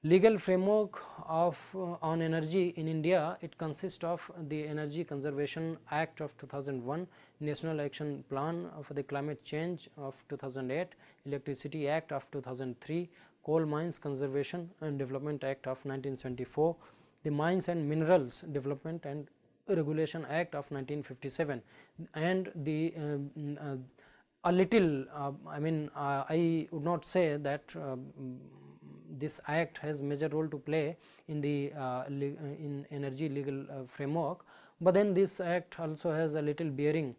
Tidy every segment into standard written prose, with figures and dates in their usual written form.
Legal framework of on energy in India, it consists of the Energy Conservation Act of 2001, National Action Plan for the Climate Change of 2008, Electricity Act of 2003, Coal Mines Conservation and Development Act of 1974, the Mines and Minerals Development and Regulation Act of 1957, and the a little I would not say that this act has major role to play in the in energy legal framework, but then this act also has a little bearing,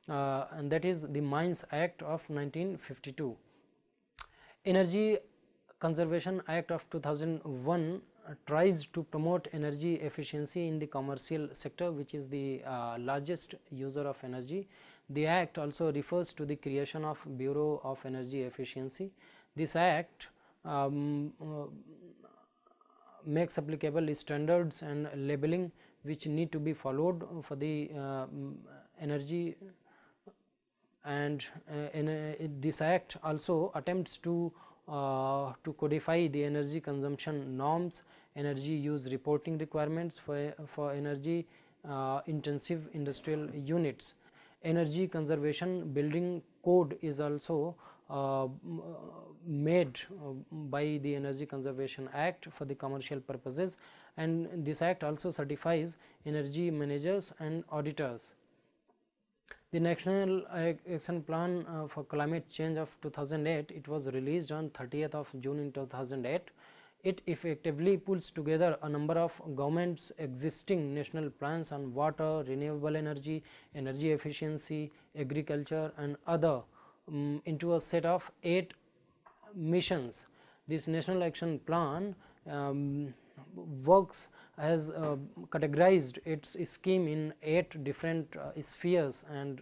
and that is the Mines Act of 1952. Energy Conservation Act of 2001 tries to promote energy efficiency in the commercial sector, which is the largest user of energy. The act also refers to the creation of Bureau of Energy Efficiency. This act makes applicable standards and labeling which need to be followed for the energy, and this act also attempts to codify the energy consumption norms, energy use reporting requirements for energy intensive industrial units. Energy Conservation Building Code is also made by the Energy Conservation Act for the commercial purposes, and this act also certifies energy managers and auditors. The National Action Plan for Climate Change of 2008, it was released on 30th of June in 2008. It effectively pulls together a number of government's existing national plans on water, renewable energy, energy efficiency, agriculture and other into a set of 8 missions. This National Action Plan works has categorized its scheme in 8 different spheres and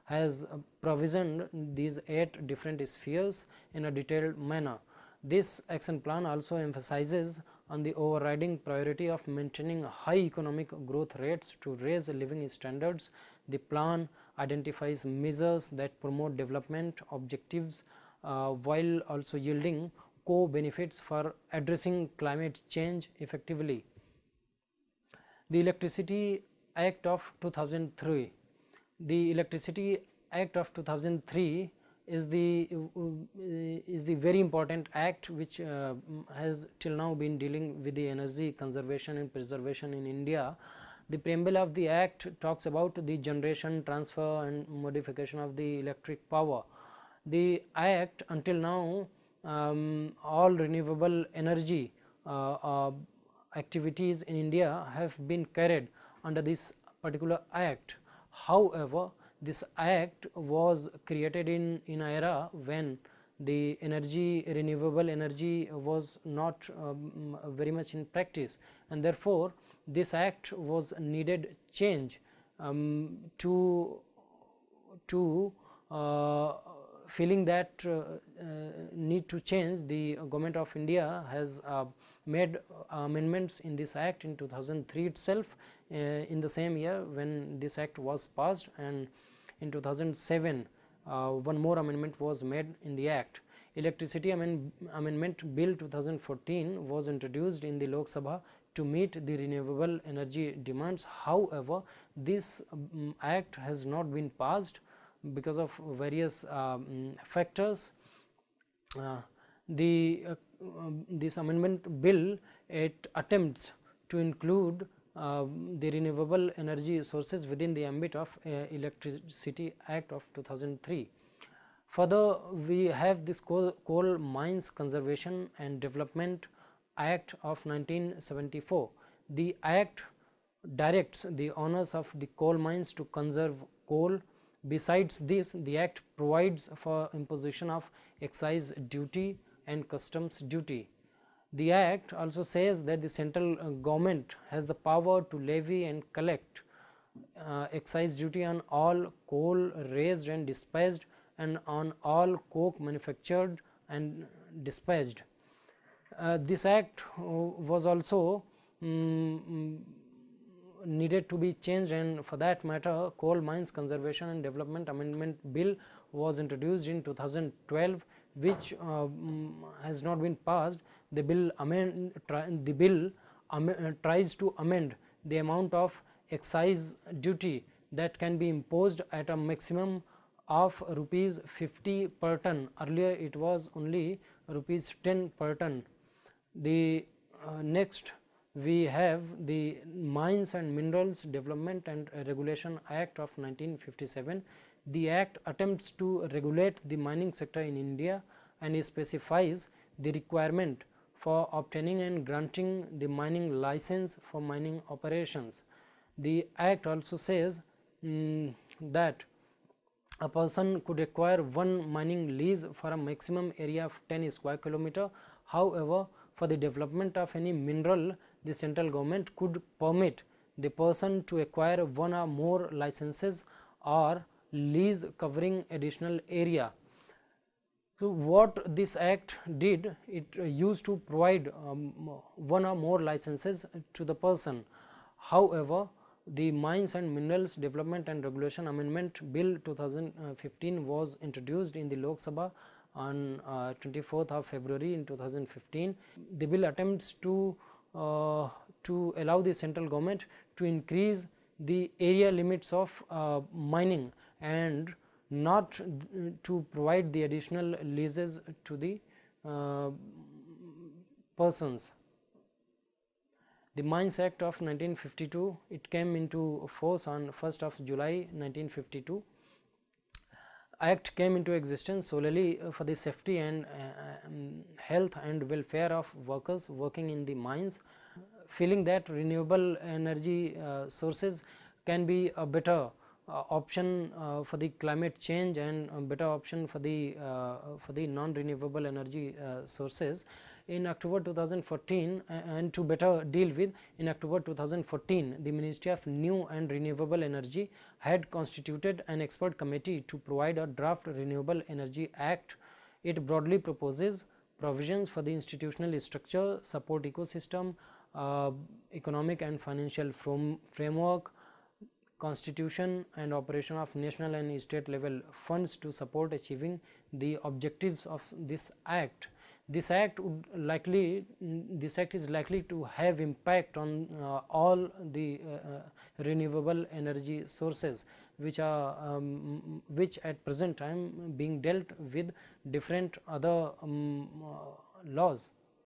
has provisioned these 8 different spheres in a detailed manner. This action plan also emphasizes on the overriding priority of maintaining high economic growth rates to raise living standards. The plan identifies measures that promote development objectives while also yielding co-benefits for addressing climate change effectively. The Electricity Act of 2003. The Electricity Act of 2003 is the very important act which has till now been dealing with the energy conservation and preservation in India. The preamble of the act talks about the generation, transfer and modification of the electric power. The act until now all renewable energy activities in India have been carried under this particular act. However, this act was created in an era when the renewable energy was not very much in practice, and therefore this act was needed change to feeling that need to change. The Government of India has made amendments in this act in 2003 itself, in the same year when this act was passed, and in 2007 one more amendment was made in the act. Electricity Amendment Bill 2014 was introduced in the Lok Sabha to meet the renewable energy demands. However, this act has not been passed because of various factors. This amendment bill, it attempts to include the renewable energy sources within the ambit of Electricity Act of 2003. Further, we have this Coal Mines Conservation and Development Act of 1974. The act directs the owners of the coal mines to conserve coal. Besides this, the act provides for imposition of excise duty and customs duty. The act also says that the central government has the power to levy and collect excise duty on all coal raised and dispatched and on all coke manufactured and dispatched. This act was also needed to be changed, and for that matter Coal Mines Conservation and Development Amendment Bill was introduced in 2012, which has not been passed the bill tries to amend the amount of excise duty that can be imposed at a maximum of rupees 50 per ton. Earlier it was only rupees 10 per ton. The next we have the Mines and Minerals Development and Regulation Act of 1957. The act attempts to regulate the mining sector in India and specifies the requirement for obtaining and granting the mining license for mining operations. The act also says that a person could acquire one mining lease for a maximum area of 10 square kilometer. However, for the development of any mineral, the central government could permit the person to acquire one or more licenses or lease covering additional area. So, what this act did, it used to provide one or more licenses to the person. However, the Mines and Minerals Development and Regulation Amendment Bill 2015 was introduced in the Lok Sabha on 24th of February in 2015. The bill attempts to allow the central government to increase the area limits of mining and not to provide the additional leases to the persons. The Mines Act of 1952, it came into force on 1st of July 1952. Act came into existence solely for the safety and health and welfare of workers working in the mines, feeling that renewable energy sources can be a better option for the climate change and a better option for the non-renewable energy sources. In October 2014 and to better deal with, in October 2014 the Ministry of New and Renewable Energy had constituted an expert committee to provide a draft Renewable Energy Act. It broadly proposes provisions for the institutional structure, support ecosystem, economic and financial framework, constitution and operation of national and state level funds to support achieving the objectives of this act. This act is likely to have impact on all the renewable energy sources which are which at present time being dealt with different other laws.